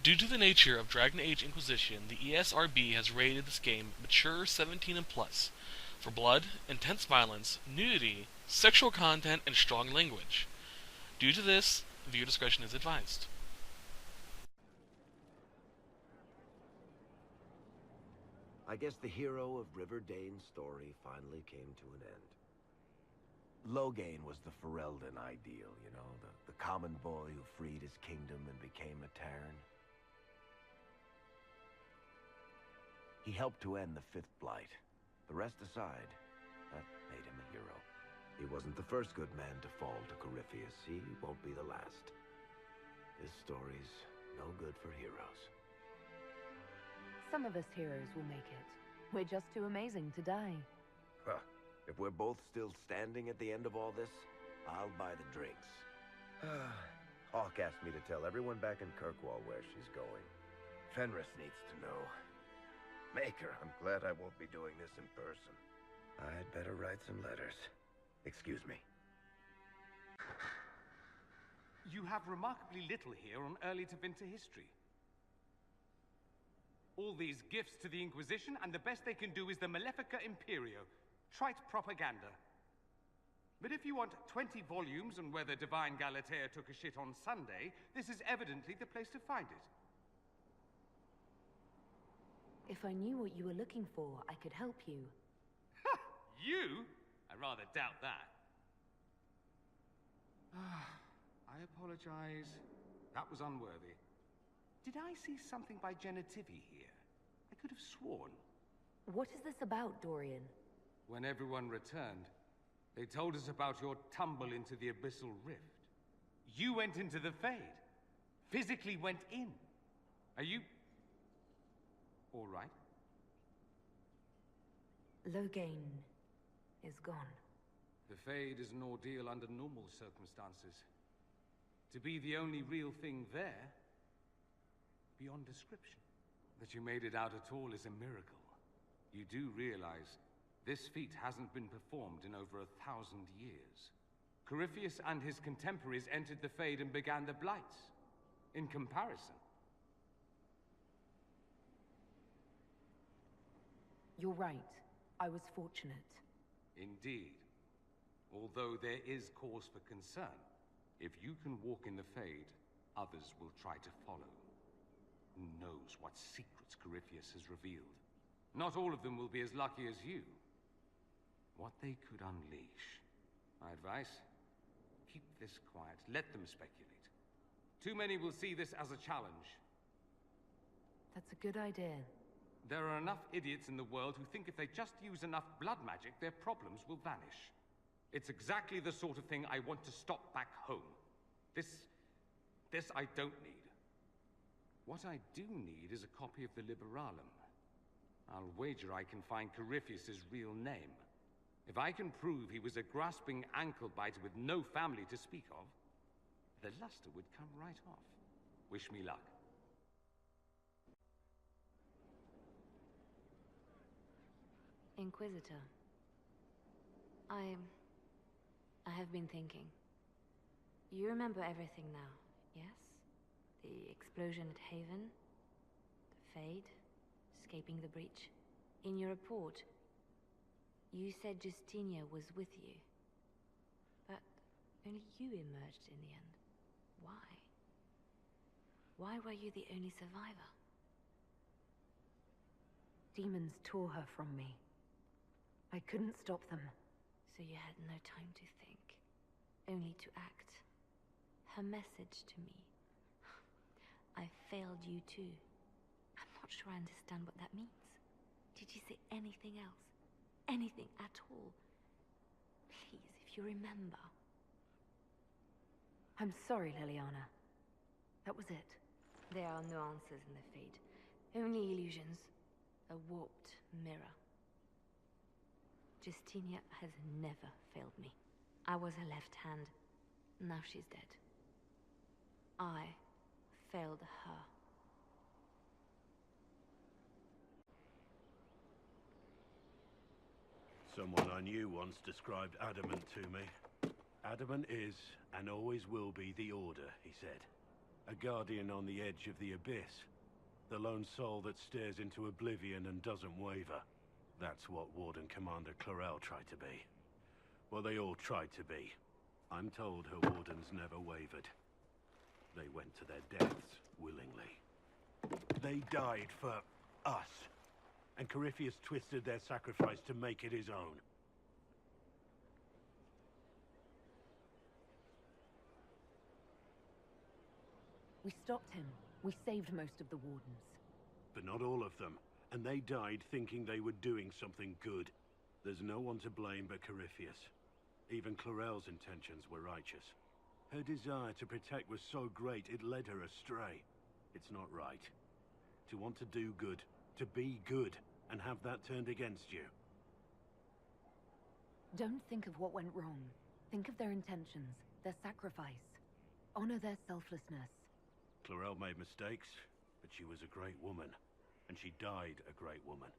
Due to the nature of Dragon Age Inquisition, the ESRB has rated this game mature 17 and plus for blood, intense violence, nudity, sexual content, and strong language. Due to this, viewer discretion is advised. I guess the hero of River Dane's story finally came to an end. Loghain was the Ferelden ideal, you know, the common boy who freed his kingdom and became a Terran. He helped to end the Fifth Blight. The rest aside, that made him a hero. He wasn't the first good man to fall to Corypheus. He won't be the last. This story's no good for heroes. Some of us heroes will make it. We're just too amazing to die. Huh. If we're both still standing at the end of all this, I'll buy the drinks. Hawk asked me to tell everyone back in Kirkwall where she's going. Fenris needs to know. Maker, I'm glad I won't be doing this in person. I'd better write some letters. Excuse me. You have remarkably little here on early Tevinter history. All these gifts to the Inquisition, and the best they can do is the Malefica Imperio. Trite propaganda. But if you want 20 volumes on whether Divine Galatea took a shit on Sunday, this is evidently the place to find it. If I knew what you were looking for, I could help you. Ha! You? I rather doubt that. I apologize. That was unworthy. Did I see something by Genitivi here? I could have sworn. What is this about, Dorian? When everyone returned, they told us about your tumble into the Abyssal Rift. You went into the Fade. Physically went in. Are you... all right? Loghain is gone. The Fade is an ordeal under normal circumstances. To be the only real thing there, beyond description. That you made it out at all is a miracle. You do realize this feat hasn't been performed in over 1,000 years. Corypheus and his contemporaries entered the Fade and began the Blights. In comparison. You're right. I was fortunate. Indeed. Although there is cause for concern. If you can walk in the Fade, others will try to follow. Who knows what secrets Corypheus has revealed? Not all of them will be as lucky as you. What they could unleash. My advice? Keep this quiet. Let them speculate. Too many will see this as a challenge. That's a good idea. There are enough idiots in the world who think if they just use enough blood magic, their problems will vanish. It's exactly the sort of thing I want to stop back home. This I don't need. What I do need is a copy of the Liberalum. I'll wager I can find Corypheus's real name. If I can prove he was a grasping ankle-biter with no family to speak of, the luster would come right off. Wish me luck. Inquisitor. I have been thinking. You remember everything now, yes? The explosion at Haven, the Fade, escaping the breach. In your report, you said Justinia was with you. But only you emerged in the end. Why? Why were you the only survivor? Demons tore her from me. I couldn't stop them. So you had no time to think, only to act. Her message to me. I failed you too. I'm not sure I understand what that means. Did you say anything else? Anything at all? Please, if you remember. I'm sorry, Liliana. That was it. There are no answers in the Fade. Only illusions. A warped mirror. Justinia has never failed me. I was her left hand. Now she's dead. I failed her. Someone I knew once described adamant to me. Adamant is, and always will be, the Order, he said. A guardian on the edge of the abyss. The lone soul that stares into oblivion and doesn't waver. That's what Warden Commander Clarel tried to be. Well, they all tried to be. I'm told her wardens never wavered. They went to their deaths willingly. They died for us. And Corypheus twisted their sacrifice to make it his own. We stopped him. We saved most of the wardens. But not all of them. And they died thinking they were doing something good. There's no one to blame but Corypheus. Even Clarel's intentions were righteous. Her desire to protect was so great it led her astray. It's not right. To want to do good, to be good, and have that turned against you. Don't think of what went wrong. Think of their intentions, their sacrifice. Honor their selflessness. Clarel made mistakes, but she was a great woman. And she died a great woman.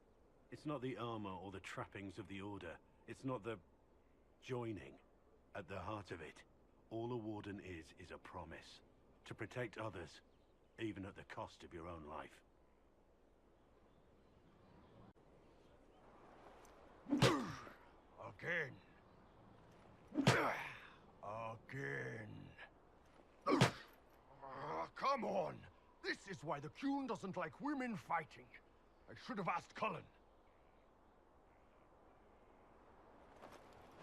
It's not the armor or the trappings of the Order. It's not the joining. At the heart of it, all a warden is a promise. To protect others, even at the cost of your own life. Again. Again. Come on! This is why the Qun doesn't like women fighting. I should have asked Cullen.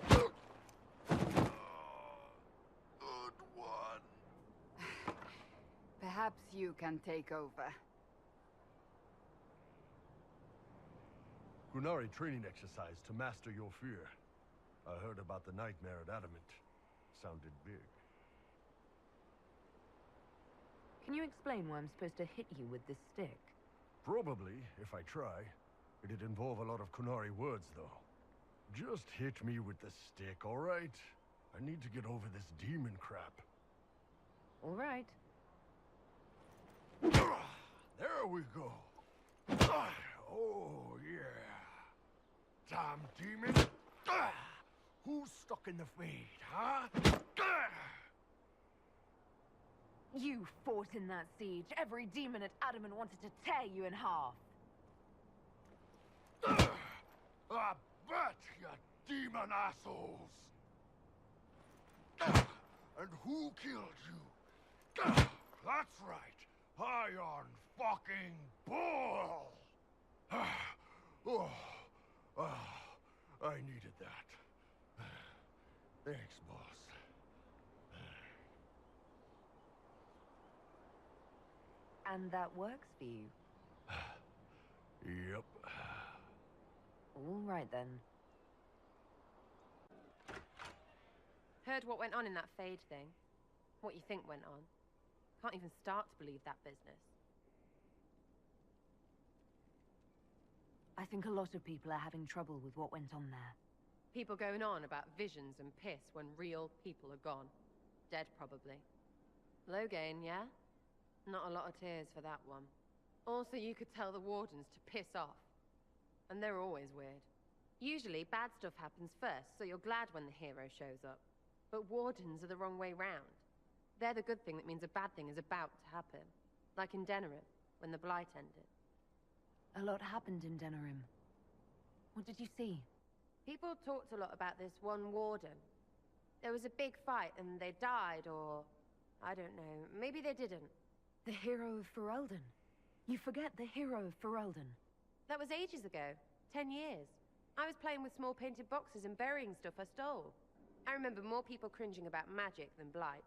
Good one. Perhaps you can take over. Qunari training exercise to master your fear. I heard about the nightmare at Adamant. Sounded big. Can you explain why I'm supposed to hit you with this stick? Probably, if I try. It'd involve a lot of Qunari words, though. Just hit me with the stick, all right? I need to get over this demon crap. All right. There we go. Oh, yeah. Damn demon. Who's stuck in the fade, huh? You fought in that siege. Every demon at Adamant wanted to tear you in half. I bet, you demon assholes! And who killed you? That's right, Iron fucking Bull! I needed that. Thanks, boss. And that works for you. Yep. All right, then. Heard what went on in that Fade thing? What you think went on? Can't even start to believe that business. I think a lot of people are having trouble with what went on there. People going on about visions and piss when real people are gone. Dead, probably. Low gain, yeah? Not a lot of tears for that one. Also, you could tell the Wardens to piss off. And they're always weird. Usually, bad stuff happens first, so you're glad when the hero shows up. But Wardens are the wrong way round. They're the good thing that means a bad thing is about to happen. Like in Denerim, when the Blight ended. A lot happened in Denerim. What did you see? People talked a lot about this one Warden. There was a big fight and they died, or... I don't know, maybe they didn't. The hero of Ferelden. You forget the hero of Ferelden. That was ages ago. 10 years. I was playing with small painted boxes and burying stuff I stole. I remember more people cringing about magic than Blight.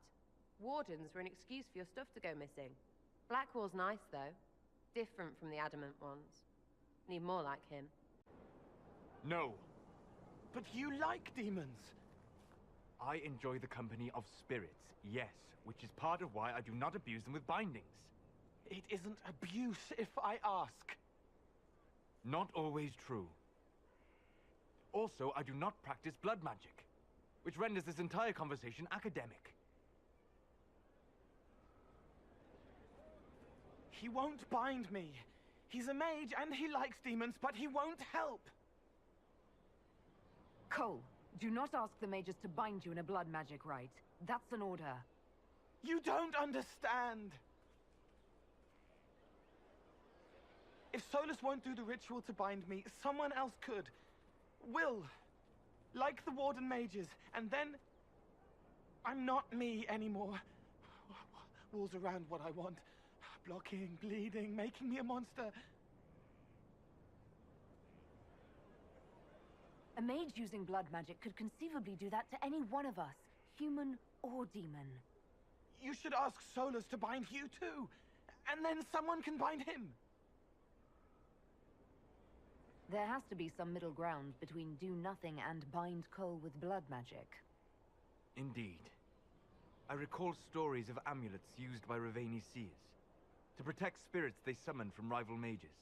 Wardens were an excuse for your stuff to go missing. Blackwall's nice, though. Different from the Adamant ones. Need more like him. No. But you like demons. I enjoy the company of spirits, yes, which is part of why I do not abuse them with bindings. It isn't abuse, if I ask. Not always true. Also, I do not practice blood magic, which renders this entire conversation academic. He won't bind me. He's a mage and he likes demons, but he won't help. Cole, do not ask the mages to bind you in a blood magic rite. That's an order. You don't understand. If Solus won't do the ritual to bind me, someone else could. Will. Like the Warden mages. And then... I'm not me anymore. Walls around what I want. Blocking, bleeding, making me a monster. A mage using blood magic could conceivably do that to any one of us, human or demon. You should ask Solus to bind you too. And then someone can bind him. There has to be some middle ground between do nothing and bind Cole with blood magic. Indeed. I recall stories of amulets used by Raveni seers to protect spirits they summoned from rival mages.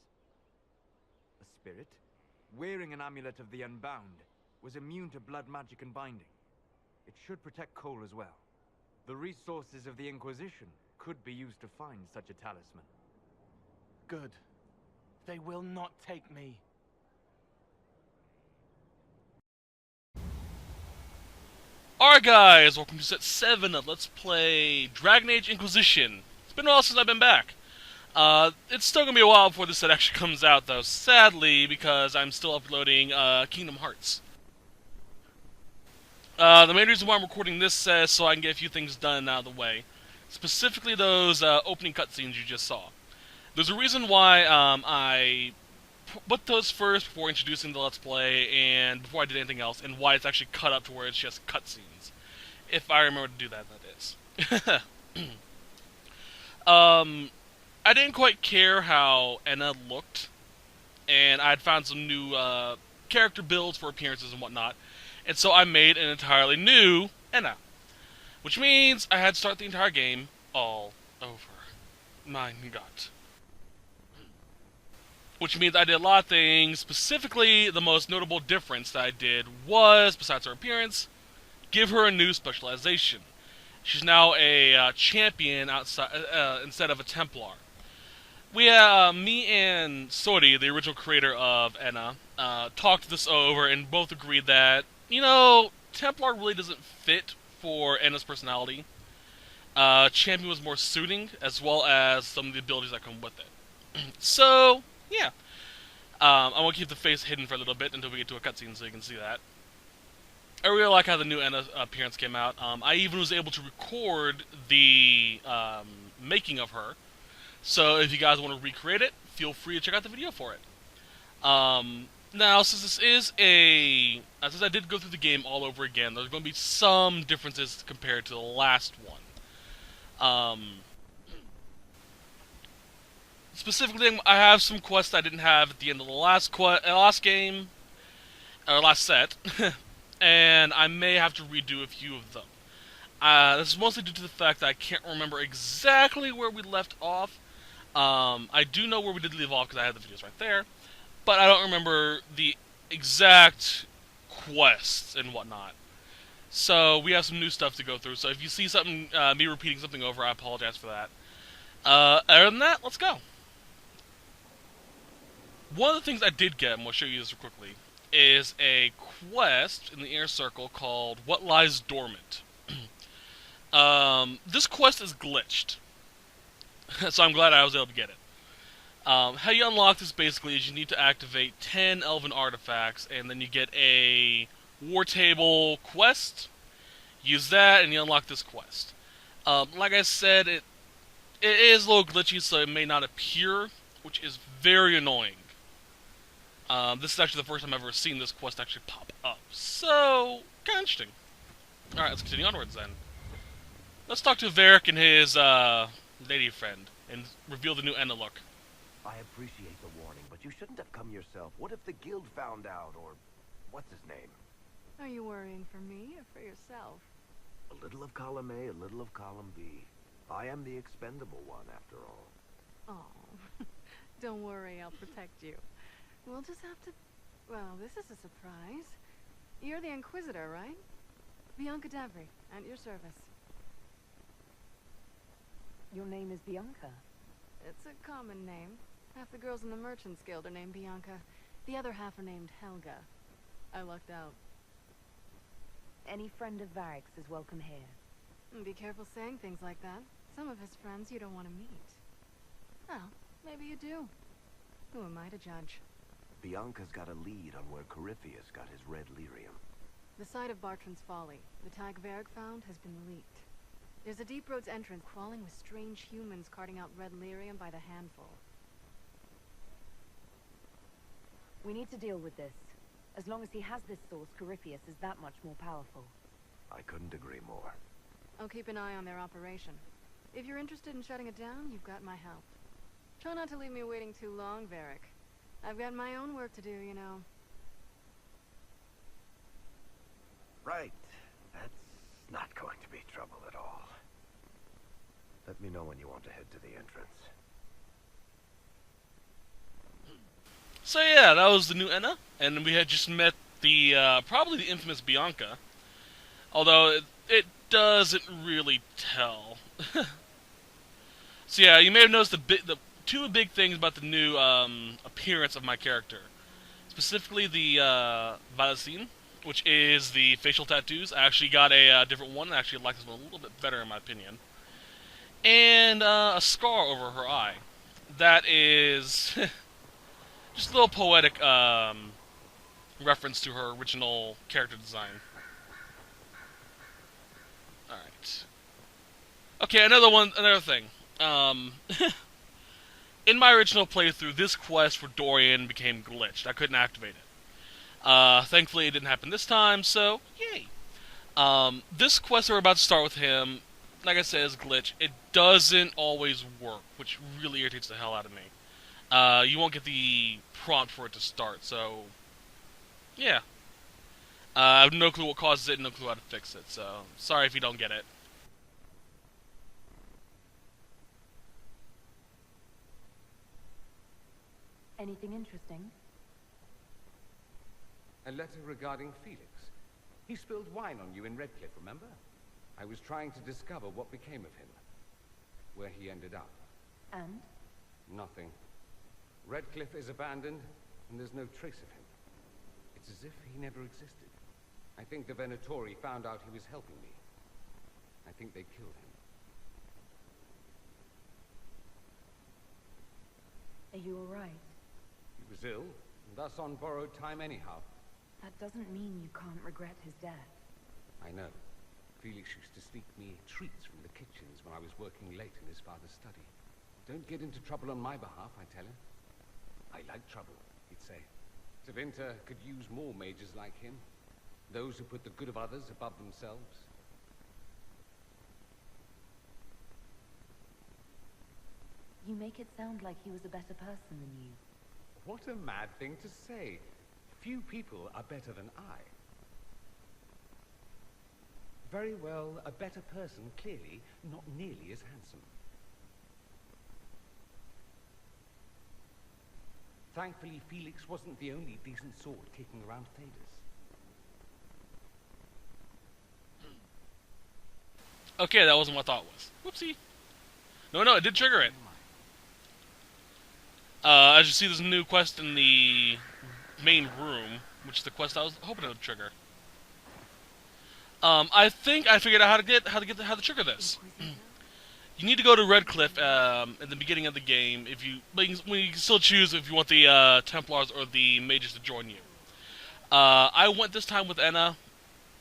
A spirit, wearing an amulet of the Unbound, was immune to blood magic and binding. It should protect Cole as well. The resources of the Inquisition could be used to find such a talisman. Good. They will not take me. Alright guys, welcome to set 7 of Let's Play Dragon Age Inquisition. It's been a while since I've been back. It's still gonna be a while before this set actually comes out though, sadly, because I'm still uploading Kingdom Hearts. The main reason why I'm recording this set is so I can get a few things done out of the way. Specifically those opening cutscenes you just saw. There's a reason why I put those first before introducing the Let's Play and before I did anything else, and why it's actually cut up to where it's just cutscenes. If I remember to do that, that is. I didn't quite care how Enna looked, and I had found some new character builds for appearances and whatnot, and so I made an entirely new Enna. Which means I had to start the entire game all over. My God. Which means I did a lot of things. Specifically, the most notable difference that I did was, besides her appearance, give her a new specialization. She's now a champion outside instead of a Templar. We, me and Sori, the original creator of Enna, talked this over and both agreed that, you know, Templar really doesn't fit for Enna's personality. Champion was more suiting, as well as some of the abilities that come with it. So, yeah. I'm going to keep the face hidden for a little bit until we get to a cutscene so you can see that. I really like how the new Enna appearance came out. I even was able to record the making of her. So if you guys want to recreate it, feel free to check out the video for it. Now, since this is since I did go through the game all over again, there's going to be some differences compared to the last one. Specifically, I have some quests I didn't have at the end of the last game, or last set, and I may have to redo a few of them. This is mostly due to the fact that I can't remember exactly where we left off. I do know where we did leave off because I had the videos right there, but I don't remember the exact quests and whatnot. So we have some new stuff to go through, so if you see something, me repeating something over, I apologize for that. Other than that, let's go. One of the things I did get, and we'll show you this quickly, is a quest in the Inner Circle called What Lies Dormant. This quest is glitched, so I'm glad I was able to get it. How you unlock this basically is you need to activate 10 Elven artifacts, and then you get a War Table quest. Use that, and you unlock this quest. Like I said, it is a little glitchy, so it may not appear, which is very annoying. This is actually the first time I've ever seen this quest actually pop up, so kind of interesting. Alright, let's continue onwards then. Let's talk to Varric and his lady friend, and reveal the new Enna look. I appreciate the warning, but you shouldn't have come yourself. What if the guild found out, or what's his name? Are you worrying for me or for yourself? A little of column A, a little of column B. I am the expendable one, after all. Oh, don't worry, I'll protect you. We'll just have to... Well, this is a surprise. You're the Inquisitor, right? Bianca Davry, at your service. Your name is Bianca. It's a common name. Half the girls in the Merchants Guild are named Bianca. The other half are named Helga. I lucked out. Any friend of Varric's is welcome here. Be careful saying things like that. Some of his friends you don't want to meet. Well, maybe you do. Who am I to judge? Bianca's got a lead on where Corypheus got his red lyrium. The site of Bartram's Folly, the tag Varric found, has been leaked. There's a deep roads entrance crawling with strange humans carting out red lyrium by the handful. We need to deal with this. As long as he has this source, Corypheus is that much more powerful. I couldn't agree more. I'll keep an eye on their operation. If you're interested in shutting it down, you've got my help. Try not to leave me waiting too long, Varric. I've got my own work to do, you know. Right. That's not going to be trouble at all. Let me know when you want to head to the entrance. So yeah, that was the new Enna, and we had just met the, probably the infamous Bianca. Although, it doesn't really tell. So yeah, you may have noticed the two big things about the new, appearance of my character. Specifically the, Valacine, which is the facial tattoos. I actually got a different one, and I actually like this one a little bit better in my opinion. And a scar over her eye. That is just a little poetic reference to her original character design. Alright. Okay, another thing. In my original playthrough, this quest for Dorian became glitched. I couldn't activate it. Thankfully, it didn't happen this time, so yay. This quest we're about to start with him, like I said, is glitch. It doesn't always work, which really irritates the hell out of me. You won't get the prompt for it to start, so yeah. I have no clue what causes it and no clue how to fix it, so sorry if you don't get it. Anything interesting? A letter regarding Felix. He spilled wine on you in Redcliffe, remember? I was trying to discover what became of him. Where he ended up. And? Nothing. Redcliffe is abandoned, and there's no trace of him. It's as if he never existed. I think the Venatori found out he was helping me. I think they killed him. Are you alright? He was ill, and thus on borrowed time anyhow. That doesn't mean you can't regret his death. I know. Felix used to sneak me treats from the kitchens when I was working late in his father's study. Don't get into trouble on my behalf, I tell him. I like trouble, he'd say. Tevinter could use more mages like him. Those who put the good of others above themselves. You make it sound like he was a better person than you. What a mad thing to say. Few people are better than I. Very well, a better person, clearly, not nearly as handsome. Thankfully, Felix wasn't the only decent sword kicking around Thedas. Okay, that wasn't what I thought it was. Whoopsie. No, it did trigger it. As you see, there's a new quest in the main room, which is the quest I was hoping it would trigger. I think I figured out how to trigger this. You need to go to Redcliffe at the beginning of the game. But you can still choose if you want the Templars or the mages to join you. I went this time with Enna.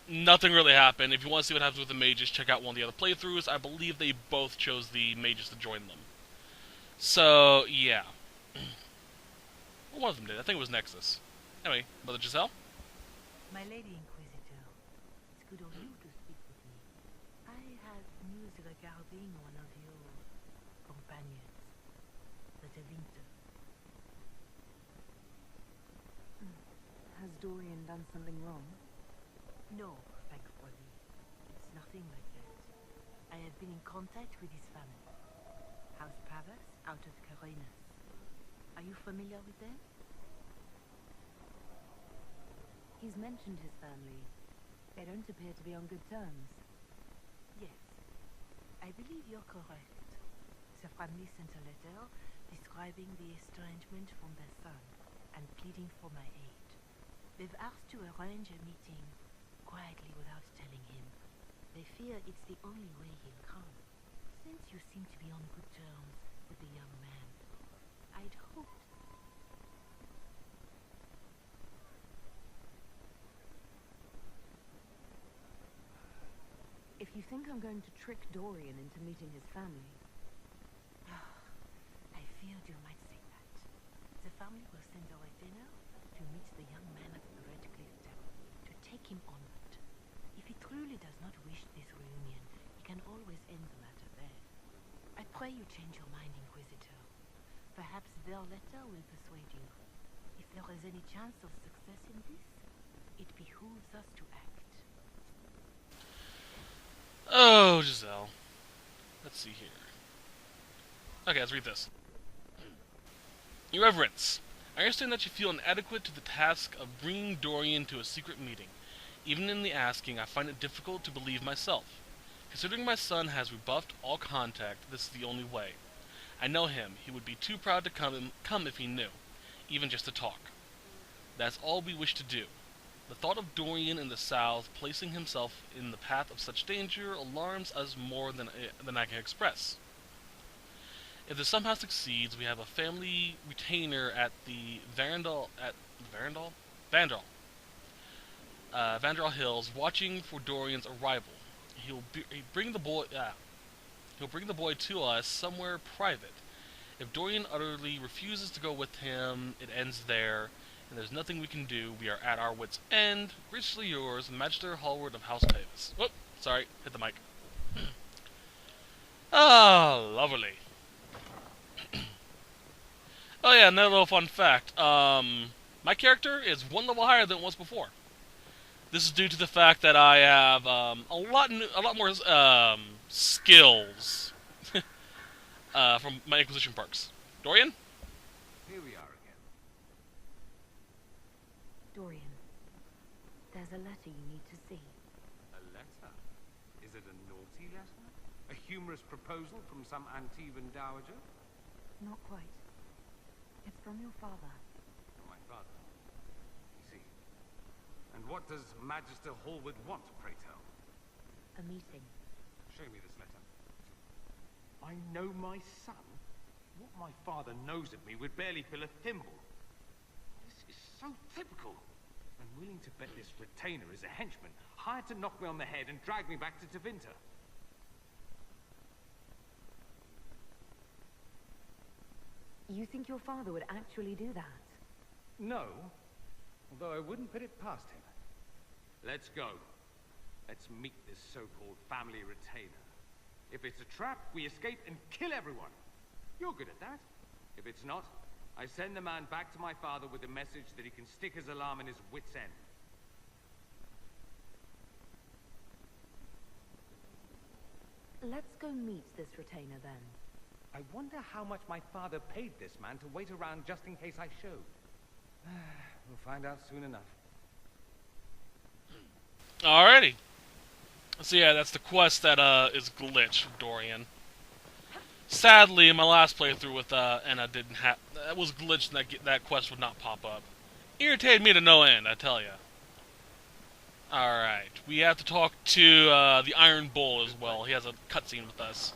Nothing really happened. If you want to see what happens with the mages, check out one of the other playthroughs. I believe they both chose the mages to join them. So yeah, one of them did. I think it was Nexus. Anyway, Mother Giselle. My Lady Inquisitor, it's good of you to speak with me. I have news regarding one of your companions, the Tevinter. Has Dorian done something wrong? No, thankfully. It's nothing like that. I have been in contact with his family. House Pravas, out of Carolinus. Are you familiar with them? He's mentioned his family. They don't appear to be on good terms. Yes. I believe you're correct. The family sent a letter describing the estrangement from their son and pleading for my aid. They've asked to arrange a meeting quietly without telling him. They fear it's the only way he'll come. Since you seem to be on good terms with the young man, I'd hoped think I'm going to trick Dorian into meeting his family? I feared you might say that. The family will send our dinner to meet the young man at the Red Cliff Tower, to take him onward. If he truly does not wish this reunion, he can always end the matter there. I pray you change your mind, Inquisitor. Perhaps their letter will persuade you. If there is any chance of success in this, it behooves us to act. Oh, Giselle. Let's see here. Okay, let's read this. Your Reverence, I understand that you feel inadequate to the task of bringing Dorian to a secret meeting. Even in the asking, I find it difficult to believe myself. Considering my son has rebuffed all contact, this is the only way. I know him. He would be too proud to come if he knew, even just to talk. That's all we wish to do. The thought of Dorian in the south placing himself in the path of such danger alarms us more than I can express. If this somehow succeeds, we have a family retainer at the Vandal Hills watching for Dorian's arrival. He'll bring the boy to us somewhere private. If Dorian utterly refuses to go with him, it ends there, and there's nothing we can do. We are at our wits' end. Graciously yours, Magister Hallward of House Davis. Whoop, sorry, hit the mic. Ah, lovely. Oh yeah, another little fun fact. My character is one level higher than it was before. This is due to the fact that I have a lot more skills from my Inquisition perks. Dorian? Here we are again. Dorian, there's a letter you need to see. A letter? Is it a naughty letter? A humorous proposal from some Antivan dowager? Not quite. It's from your father. From my father? I see. And what does Magister Hallward want, pray tell? A meeting. Show me this letter. I know my son? What my father knows of me would barely fill a thimble. This is so typical. I'm willing to bet this retainer is a henchman, hired to knock me on the head and drag me back to Tevinter. You think your father would actually do that? No, although I wouldn't put it past him. Let's go. Let's meet this so-called family retainer. If it's a trap, we escape and kill everyone. You're good at that. If it's not, I send the man back to my father with a message that he can stick his alarm in his wit's end. Let's go meet this retainer then. I wonder how much my father paid this man to wait around just in case I showed. We'll find out soon enough. Alrighty. So yeah, that's the quest that is glitched, Dorian. Sadly, in my last playthrough with Anna, that was glitched, and that quest would not pop up. Irritated me to no end, I tell ya. Alright, we have to talk to the Iron Bull as well. He has a cutscene with us.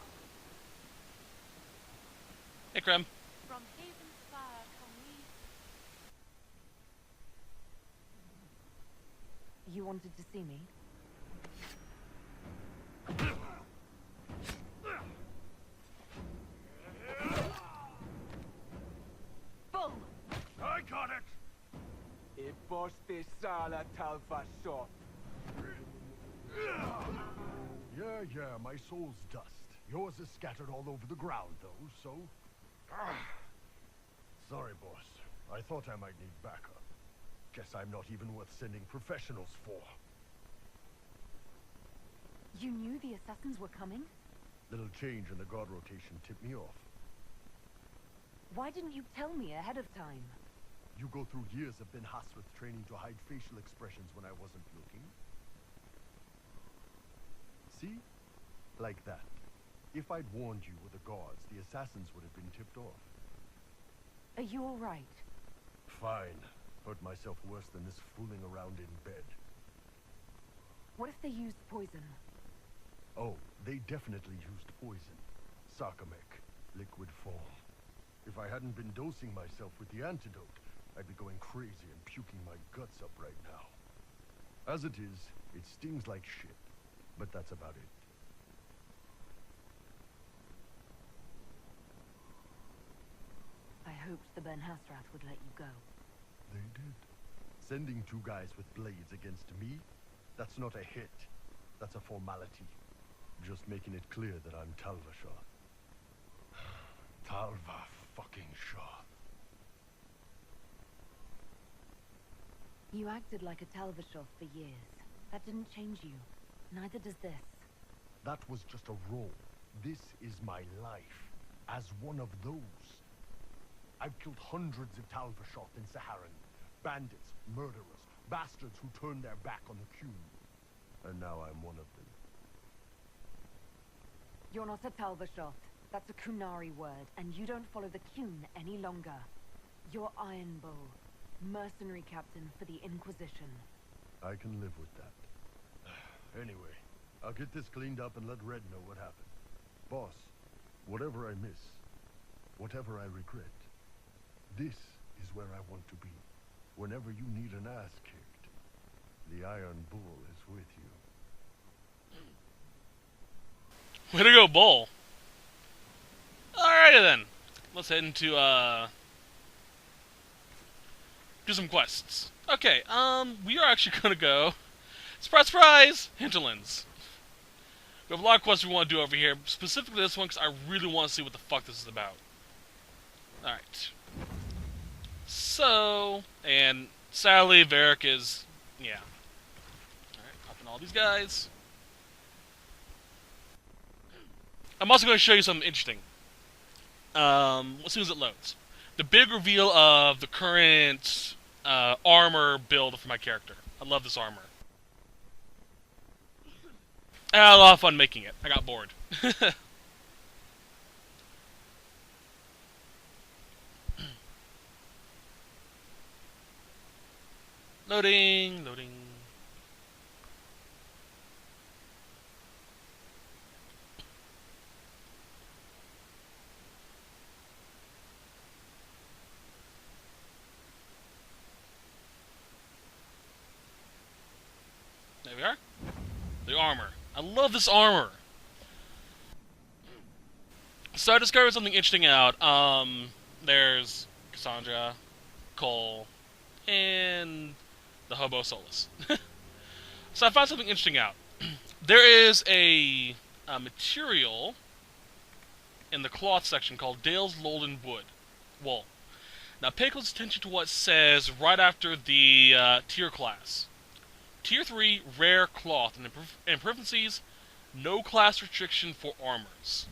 Hey, Krem. From Haven's Fire, come we... You wanted to see me? Bull! I got it! E poste sala talfa shot. Yeah, my soul's dust. Yours is scattered all over the ground, though, so... Sorry, boss. I thought I might need backup. Guess I'm not even worth sending professionals for. You knew the assassins were coming? Little change in the guard rotation tipped me off. Why didn't you tell me ahead of time? You go through years of Ben Haswith training to hide facial expressions when I wasn't looking. See? Like that. If I'd warned you with the guards, the assassins would have been tipped off. Are you all right? Fine. Hurt myself worse than this fooling around in bed. What if they used poison? Oh, they definitely used poison. Sarcomec, liquid form. If I hadn't been dosing myself with the antidote, I'd be going crazy and puking my guts up right now. As it is, it stings like shit. But that's about it. hoped the Ben Hasrath would let you go. They did. Sending 2 guys with blades against me? That's not a hit. That's a formality. Just making it clear that I'm Talva Shah. Talva fucking Shah. You acted like a Talvashov for years. That didn't change you. Neither does this. That was just a role. This is my life. As one of those. I've killed hundreds of Talvashov in Saharan. Bandits, murderers, bastards who turned their back on the Qun. And now I'm one of them. You're not a Talvashov. That's a Kunari word, and you don't follow the Qun any longer. You're Iron Bull, mercenary captain for the Inquisition. I can live with that. Anyway, I'll get this cleaned up and let Red know what happened. Boss, whatever I miss, whatever I regret, this is where I want to be. Whenever you need an ass kicked, the Iron Bull is with you. Way to go, Bull. Alrighty then. Let's head into, do some quests. Okay, we are actually gonna go, surprise, surprise, Hinterlands. We have a lot of quests we want to do over here, specifically this one, because I really want to see what the fuck this is about. Alright. So, and sadly, Varric is, yeah. Alright, popping all these guys. I'm also going to show you something interesting. As soon as it loads. The big reveal of the current armor build for my character. I love this armor. I had a lot of fun making it. I got bored. Loading, loading. There we are. The armor. I love this armor. So I discovered something interesting out. There's Cassandra, Cole, and the Hobo Solus. So I found something interesting out. There is a material in the cloth section called Dale's Lolden Wool. Now pay close attention to what it says right after the tier class. Tier 3, rare cloth, and in parentheses, no class restriction for armors.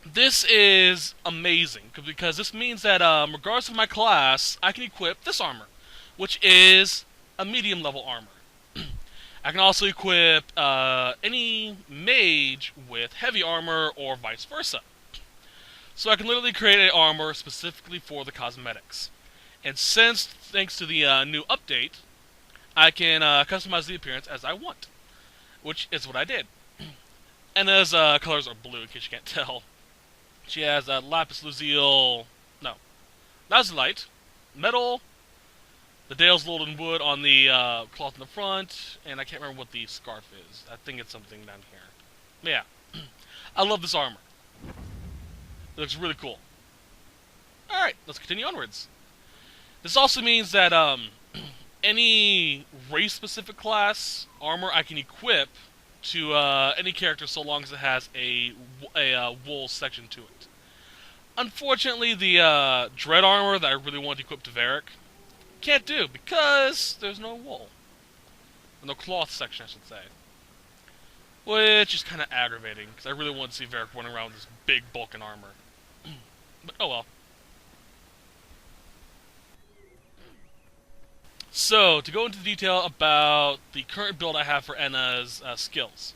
This is amazing, because this means that regardless of my class, I can equip this armor, which is a medium level armor. I can also equip any mage with heavy armor or vice versa. So I can literally create an armor specifically for the cosmetics. And since, thanks to the new update, I can customize the appearance as I want, which is what I did. And as colors are blue, in case you can't tell. She has lapis lazuli, no, lazulite, metal, the Dale's Lolden Wood on the cloth in the front, and I can't remember what the scarf is. I think it's something down here. But yeah, I love this armor. It looks really cool. Alright, let's continue onwards. This also means that any race-specific class armor I can equip to any character so long as it has a wool section to it. Unfortunately, the dread armor that I really want to equip to Varric can't do because there's no wool. No cloth section, I should say. Which is kind of aggravating because I really want to see Varric running around with this big bulking armor. But oh well. So, to go into detail about the current build I have for Enna's skills.